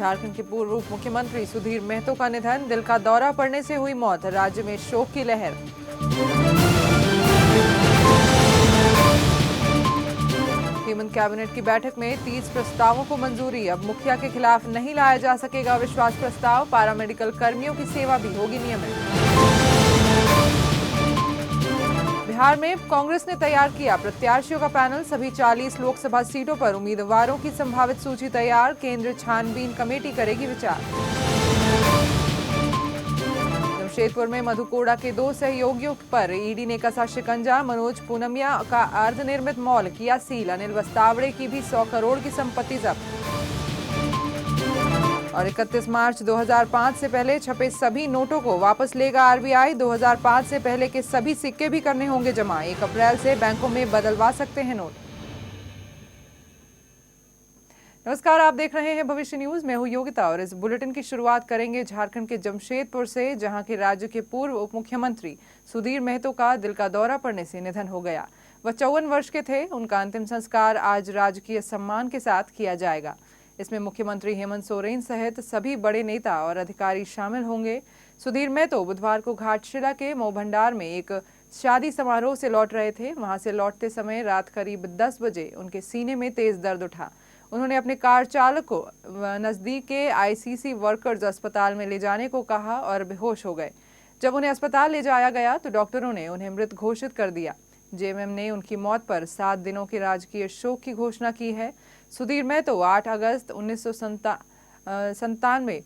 झारखंड के पूर्व उप मुख्यमंत्री सुधीर महतो का निधन, दिल का दौरा पड़ने से हुई मौत, राज्य में शोक की लहर। हेमंत कैबिनेट की बैठक में 30 प्रस्तावों को मंजूरी, अब मुखिया के खिलाफ नहीं लाया जा सकेगा विश्वास प्रस्ताव, पैरामेडिकल कर्मियों की सेवा भी होगी नियमित। बिहार में कांग्रेस ने तैयार किया प्रत्याशियों का पैनल, सभी 40 लोकसभा सीटों पर उम्मीदवारों की संभावित सूची तैयार, केंद्रीय छानबीन कमेटी करेगी विचार। जमशेदपुर में मधु कोड़ा के 2 सहयोगियों पर ईडी ने कसा शिकंजा, मनोज पूनमिया का अर्धनिर्मित मॉल किया सील, अनिल वस्तावड़े की भी 100 करोड़ की संपत्ति जब्त। और 31 मार्च 2005 से पहले छपे सभी नोटों को वापस लेगा आरबीआई, 2005 से पहले के सभी सिक्के भी करने होंगे जमा, 1 अप्रैल से बैंकों में बदलवा सकते हैं नोट। नमस्कार, आप देख रहे हैं भविष्य न्यूज, मैं हूं योगिता और इस बुलेटिन की शुरुआत करेंगे झारखंड के जमशेदपुर से, जहां के राज्य के पूर्व उप मुख्यमंत्री सुधीर महतो का दिल का दौरा पड़ने से निधन हो गया। वह 54 वर्ष के थे। उनका अंतिम संस्कार आज राजकीय सम्मान के साथ किया जाएगा। इसमें मुख्यमंत्री हेमंत सोरेन सहित सभी बड़े नेता और अधिकारी शामिल होंगे। सुधीर महतो बुधवार को घाटशिला के मोभंडार में एक शादी समारोह से लौट रहे थे। वहां से लौटते समय रात करीब 10 बजे उनके सीने में तेज दर्द उठा। उन्होंने अपने कार चालक को नजदीक के आईसीसी वर्कर्स अस्पताल में ले जाने को कहा और बेहोश हो गए। जब उन्हें अस्पताल ले जाया गया तो डॉक्टरों ने उन्हें मृत घोषित कर दिया। जेएमएम ने उनकी मौत पर 7 दिनों के राजकीय शोक की घोषणा की है। सुधीर महतो 8 अगस्त 1997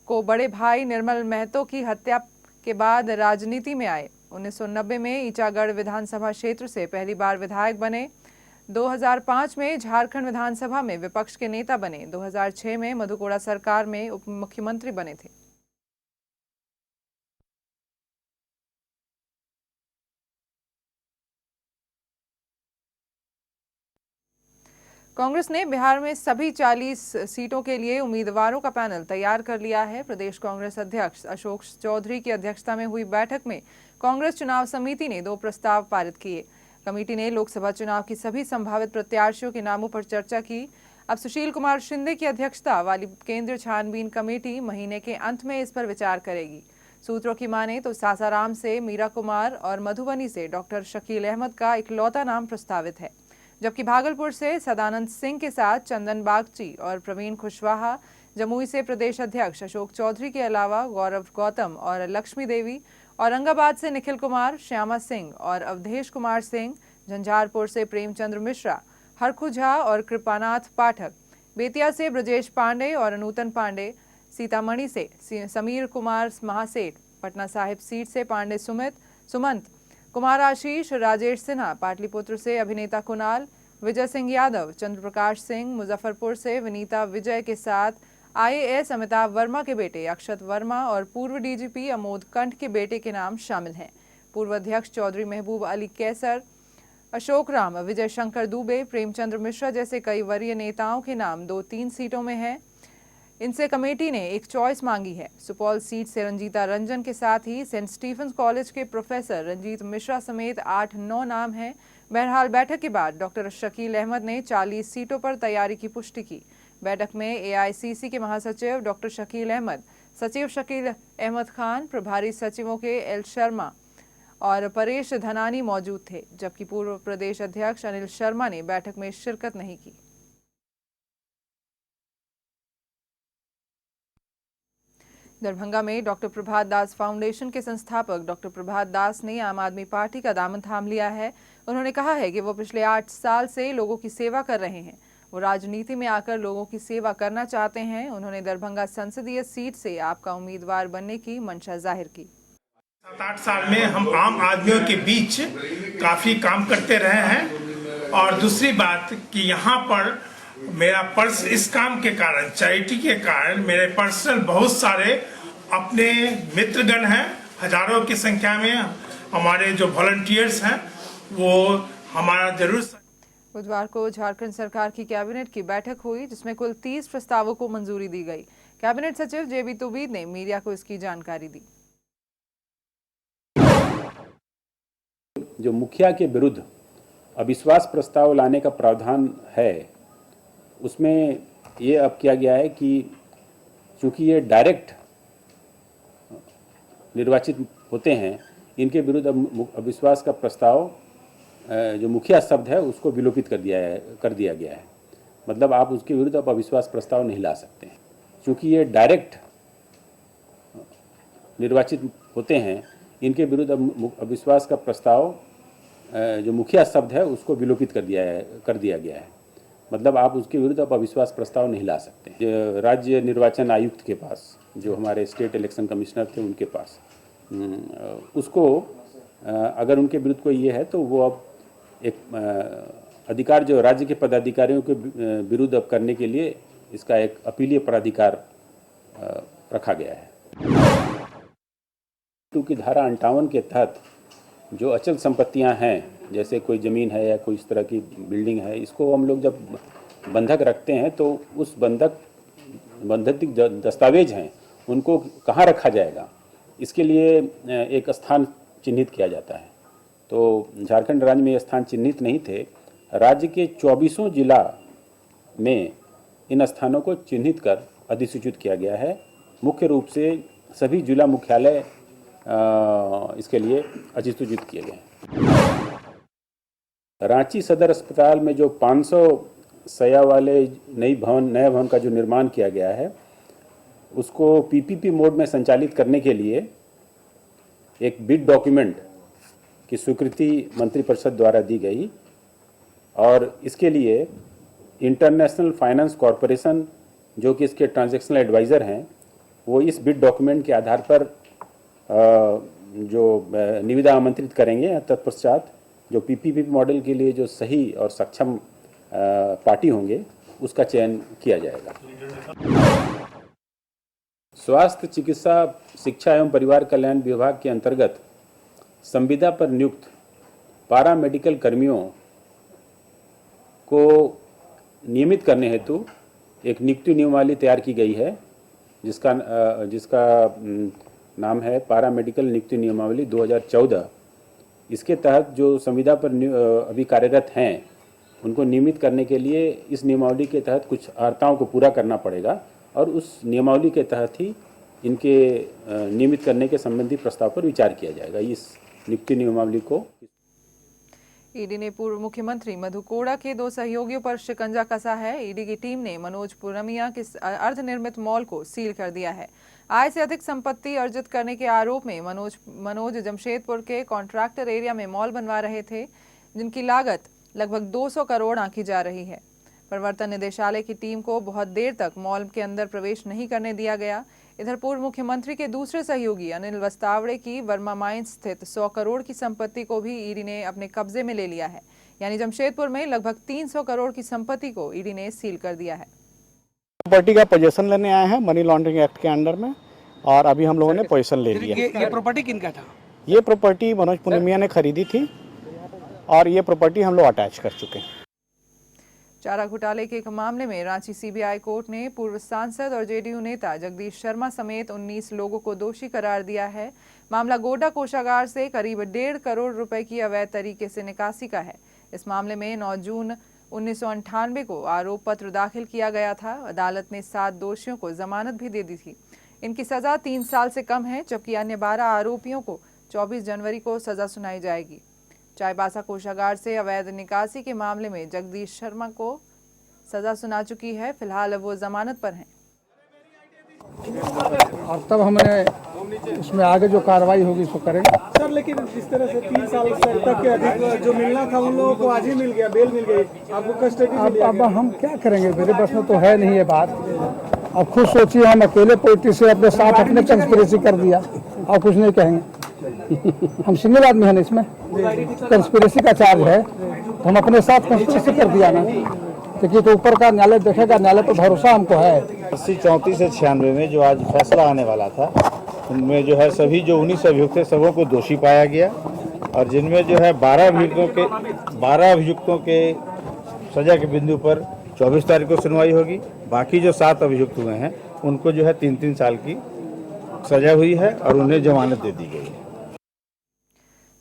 को बड़े भाई निर्मल महतो की हत्या के बाद राजनीति में आए। 1990 में ईचागढ़ विधानसभा क्षेत्र से पहली बार विधायक बने। 2005 में झारखंड विधानसभा में विपक्ष के नेता बने। 2006 में मधु कोड़ा सरकार में उप मुख्यमंत्री बने थे। कांग्रेस ने बिहार में सभी 40 सीटों के लिए उम्मीदवारों का पैनल तैयार कर लिया है। प्रदेश कांग्रेस अध्यक्ष अशोक चौधरी की अध्यक्षता में हुई बैठक में कांग्रेस चुनाव समिति ने 2 प्रस्ताव पारित किए। कमेटी ने लोकसभा चुनाव की सभी संभावित प्रत्याशियों के नामों पर चर्चा की। अब सुशील कुमार शिंदे की अध्यक्षता वाली केंद्रीय छानबीन कमेटी महीने के अंत में इस पर विचार करेगी। सूत्रों की माने तो सासाराम से मीरा कुमार और मधुबनी से डॉक्टर शकील अहमद का इकलौता नाम प्रस्तावित है, जबकि भागलपुर से सदानंद सिंह के साथ चंदन बागची और प्रवीण कुशवाहा, जमुई से प्रदेश अध्यक्ष अशोक चौधरी के अलावा गौरव गौतम और लक्ष्मी देवी, औरंगाबाद से निखिल कुमार, श्यामा सिंह और अवधेश कुमार सिंह, झंझारपुर से प्रेमचंद्र मिश्रा, हरखू झा और कृपानाथ पाठक, बेतिया से ब्रजेश पांडे और अनूतन पांडे, सीतामढ़ी से समीर कुमार महासेठ, पटना साहिब सीट से पांडे सुमंत कुमार आशीष, राजेश सिन्हा, पाटलिपुत्र से अभिनेता कुणाल, विजय सिंह यादव, चंद्र प्रकाश सिंह, मुजफ्फरपुर से विनीता विजय के साथ आईएएस अमिताभ वर्मा के बेटे अक्षत वर्मा और पूर्व डीजीपी अमोद कंठ के बेटे के नाम शामिल हैं। पूर्व अध्यक्ष चौधरी महबूब अली कैसर, अशोक राम, विजय शंकर दुबे, प्रेमचंद्र मिश्रा जैसे कई वरीय नेताओं के नाम 2-3 सीटों में हैं। इनसे कमेटी ने एक चॉइस मांगी है। सुपौल सीट से रंजीता रंजन के साथ ही सेंट स्टीफेंस कॉलेज के प्रोफेसर रंजीत मिश्रा समेत 8-9 नाम हैं। बहरहाल बैठक के बाद डॉक्टर शकील अहमद ने 40 सीटों पर तैयारी की पुष्टि की। बैठक में एआईसीसी के महासचिव डॉक्टर शकील अहमद, सचिव शकील अहमद खान, प्रभारी सचिवों के एल शर्मा और परेश धनानी मौजूद थे, जबकि पूर्व प्रदेश अध्यक्ष अनिल शर्मा ने बैठक में शिरकत नहीं की। दरभंगा में डॉक्टर प्रभात दास फाउंडेशन के संस्थापक डॉक्टर प्रभात दास ने आम आदमी पार्टी का दामन थाम लिया है। उन्होंने कहा है कि वो पिछले 8 साल से लोगों की सेवा कर रहे हैं। वो राजनीति में आकर लोगों की सेवा करना चाहते हैं। उन्होंने दरभंगा संसदीय सीट से आपका उम्मीदवार बनने की मंशा जाहिर की। 7-8 साल में हम आम आदमियों के बीच काफी काम करते रहे हैं। और दूसरी बात कि यहाँ पर मेरा पर्स इस काम के कारण, चैरिटी के कारण, मेरे पर्सनल बहुत सारे अपने मित्रगण हैं, हजारों की संख्या में हमारे जो वॉलंटियर्स हैं वो हमारा जरूर। बुधवार को झारखंड सरकार की कैबिनेट की बैठक हुई, जिसमें कुल 30 प्रस्तावों को मंजूरी दी गई। कैबिनेट सचिव जेबी तुबीद ने मीडिया को इसकी जानकारी दी। जो मुखिया के विरुद्ध अविश्वास प्रस्ताव लाने का प्रावधान है, उसमें ये अब किया गया है कि चूँकि ये डायरेक्ट निर्वाचित होते हैं, इनके विरुद्ध अविश्वास का प्रस्ताव जो मुखिया शब्द है उसको विलोपित कर दिया गया है। मतलब आप उसके विरुद्ध अब अविश्वास प्रस्ताव नहीं ला सकते हैं। चूँकि ये डायरेक्ट निर्वाचित होते हैं, इनके विरुद्ध अविश्वास का प्रस्ताव जो मुखिया शब्द है उसको विलोपित कर दिया गया है। मतलब आप उसके विरुद्ध अब अविश्वास प्रस्ताव नहीं ला सकते। राज्य निर्वाचन आयुक्त के पास, जो हमारे स्टेट इलेक्शन कमिश्नर थे, उनके पास उसको अगर उनके विरुद्ध कोई ये है तो वो अब एक अधिकार जो राज्य के पदाधिकारियों के विरुद्ध अब करने के लिए इसका एक अपीलीय प्राधिकार रखा गया है। की धारा 58 के तहत जो अचल संपत्तियां हैं, जैसे कोई ज़मीन है या कोई इस तरह की बिल्डिंग है, इसको हम लोग जब बंधक रखते हैं तो उस बंधक दस्तावेज हैं उनको कहाँ रखा जाएगा, इसके लिए एक स्थान चिन्हित किया जाता है। तो झारखंड राज्य में ये स्थान चिन्हित नहीं थे। राज्य के 24 जिला में इन स्थानों को चिन्हित कर अधिसूचित किया गया है। मुख्य रूप से सभी जिला मुख्यालय इसके लिए अधिसूचित किए गए हैं। रांची सदर अस्पताल में जो 500 शैया वाले नए भवन का जो निर्माण किया गया है, उसको पीपीपी मोड में संचालित करने के लिए एक बिड डॉक्यूमेंट की स्वीकृति मंत्रिपरिषद द्वारा दी गई और इसके लिए इंटरनेशनल फाइनेंस कॉरपोरेशन, जो कि इसके ट्रांजैक्शनल एडवाइज़र हैं, वो इस बिड डॉक्यूमेंट के आधार पर जो निविदा आमंत्रित करेंगे। तत्पश्चात जो पीपीपी मॉडल के लिए जो सही और सक्षम पार्टी होंगे उसका चयन किया जाएगा। स्वास्थ्य, चिकित्सा, शिक्षा एवं परिवार कल्याण विभाग के अंतर्गत संविदा पर नियुक्त पारा मेडिकल कर्मियों को नियमित करने हेतु एक नियुक्ति नियमावली तैयार की गई है, जिसका नाम है पारा मेडिकल नियुक्ति नियमावली 2014। इसके तहत जो संविदा पर अभी कार्यरत हैं उनको नियमित करने के लिए इस नियमावली के तहत कुछ अर्हताओं को पूरा करना पड़ेगा और उस नियमावली के तहत ही इनके नियमित करने के संबंधी प्रस्ताव पर विचार किया जाएगा। इस नियुक्ति नियमावली को ईडी ने पूर्व मुख्यमंत्री मधु कोड़ा के 2 सहयोगियों पर शिकंजा कसा है। ईडी की टीम ने मनोज पुरमिया के अर्धनिर्मित मॉल को सील कर दिया है। आय से अधिक संपत्ति अर्जित करने के आरोप में मनोज जमशेदपुर के कॉन्ट्रैक्टर एरिया में मॉल बनवा रहे थे, जिनकी लागत लगभग 200 करोड़ आंकी जा रही है। प्रवर्तन निदेशालय की टीम को बहुत देर तक मॉल के अंदर प्रवेश नहीं करने दिया गया। इधर पूर्व मुख्यमंत्री के दूसरे सहयोगी अनिल वस्तावड़े की वर्मा माइंस स्थित 100 करोड़ की संपत्ति को भी ईडी ने अपने कब्जे में ले लिया है। यानी जमशेदपुर में लगभग 300 करोड़ की संपत्ति को ईडी ने सील कर दिया है। प्रॉपर्टी का पोजीशन लेने आए हैं मनी लॉन्ड्रिंग एक्ट के अंडर में, और अभी हम लोगों ने पोजीशन ले लिया। ये प्रॉपर्टी किनका था? ये प्रॉपर्टी मनोज पुरमिया ने खरीदी थी और ये प्रॉपर्टी हम लोग अटैच कर चुके हैं। चारा घोटाले के एक मामले में रांची सीबीआई कोर्ट ने पूर्व सांसद और जेडीयू नेता जगदीश शर्मा समेत 19 लोगों को दोषी करार दिया है। मामला गोड्डा कोषागार से करीब 1.5 करोड़ रुपए की अवैध तरीके से निकासी का है। इस मामले में 9 जून 1998 को आरोप पत्र दाखिल किया गया था। अदालत ने 7 दोषियों को जमानत भी दे दी थी। इनकी सजा 3 साल से कम है, जबकि अन्य 12 आरोपियों को 24 जनवरी को सजा सुनाई जाएगी। चाईबासा कोषागार से अवैध निकासी के मामले में जगदीश शर्मा को सजा सुना चुकी है। फिलहाल वो जमानत पर हैं। और तब हमें उसमें आगे जो कार्रवाई होगी उसको करेंगे। सर, लेकिन जिस तरह से 3 साल तक के अधिक जो मिलना था उन लोगों को आज ही मिल गया, बेल मिल गई, आपको कस्टडी मिल गया। अब हम क्या करेंगे, मेरे बस में तो है नहीं ये बात। अब खुद सोचिए, हम अकेले पॉलिटिक्स से अपने साथ अपने कंस्पिरेसी कर दिया और कुछ नहीं कहेंगे। हम सिंगल आदमी है ना, इसमें कंस्पिरेसी का चार्ज है तो हम अपने साथ कंस्पिरेसी कर दिया ना। देखिए, तो ऊपर का न्यायालय देखेगा, न्यायालय पर भरोसा हमको है। 80-34 से 96 में जो आज फैसला आने वाला था, उनमें जो है सभी जो 19 अभियुक्त थे सबों को दोषी पाया गया, और जिनमें जो है 12 अभियुक्तों के सजा के बिंदु पर 24 तारीख को सुनवाई होगी। बाकी जो 7 अभियुक्त हुए हैं उनको जो है 3-3 साल की सजा हुई है और उन्हें जमानत दे दी गई है।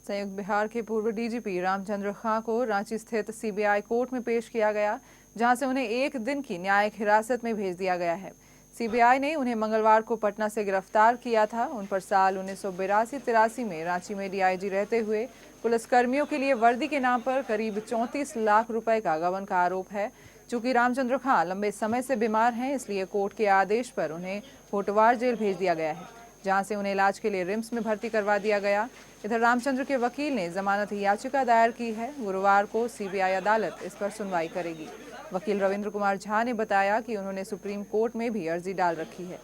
संयुक्त बिहार के पूर्व डीजीपी रामचंद्र खां को रांची स्थित सीबीआई कोर्ट में पेश किया गया, जहां से उन्हें 1 दिन की न्यायिक हिरासत में भेज दिया गया है। सीबीआई ने उन्हें मंगलवार को पटना से गिरफ्तार किया था। उन पर साल 1982-83 में रांची में डीआईजी रहते हुए पुलिसकर्मियों के लिए वर्दी के नाम पर करीब 34 लाख रुपए का गबन का आरोप है। चूंकि रामचंद्र खां लंबे समय से बीमार हैं, इसलिए कोर्ट के आदेश पर उन्हें होटवार जेल भेज दिया गया है, जहां से उन्हें इलाज के लिए रिम्स में भर्ती करवा दिया गया। इधर रामचंद्र के वकील ने जमानत याचिका दायर की है। गुरुवार को सीबीआई अदालत इस पर सुनवाई करेगी। वकील रविंद्र कुमार झा ने बताया कि उन्होंने सुप्रीम कोर्ट में भी अर्जी डाल रखी है।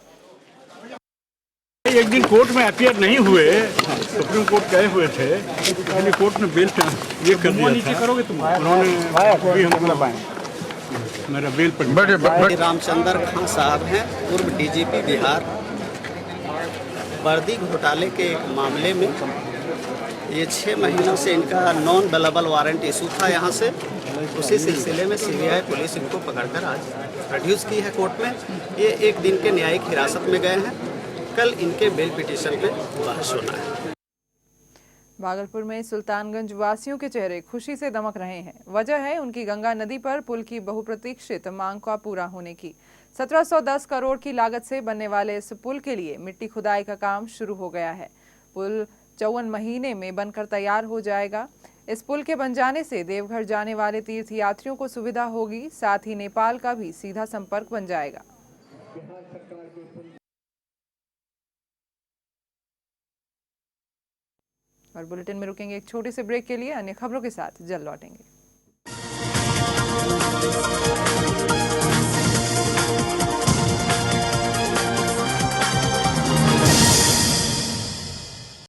एक दिन कोर्ट में अपीयर नहीं हुए, सुप्रीम कोर्ट गए हुए थे, इसलिए कोर्ट ने बेल ये कर दिया था। उन्होंने मेरा बेल पर रामचंद्र खां साहब हैं, पूर्व डीजीपी बिहार। वर्दी घोटाले के एक मामले में ये 6 महीनों से इनका नॉन बेलेबल वारंट इशू था यहाँ से। उसी सिलसिले में सीबीआई पुलिस इनको पकड़कर आज प्रोड्यूस की है कोर्ट में। ये 1 दिन के न्यायिक हिरासत में गए हैं। कल इनके बेल पिटीशन पे बहस होना है। भागलपुर में सुल्तानगंज वासियों के चेहरे खुशी से दमक रहे हैं। वजह है उनकी गंगा नदी पर पुल की बहुप्रतीक्षित मांग का पूरा होने की। 1710 करोड़ की लागत से बनने वाले इस पुल के लिए मिट्टी खुदाई का काम शुरू हो गया है। पुल 54 महीने में बनकर तैयार हो जाएगा। इस पुल के बन जाने से देवघर जाने वाले तीर्थयात्रियों को सुविधा होगी, साथ ही नेपाल का भी सीधा संपर्क बन जाएगा। और बुलेटिन में रुकेंगे एक छोटे से ब्रेक के लिए। अन्य खबरों के साथ जल्द लौटेंगे।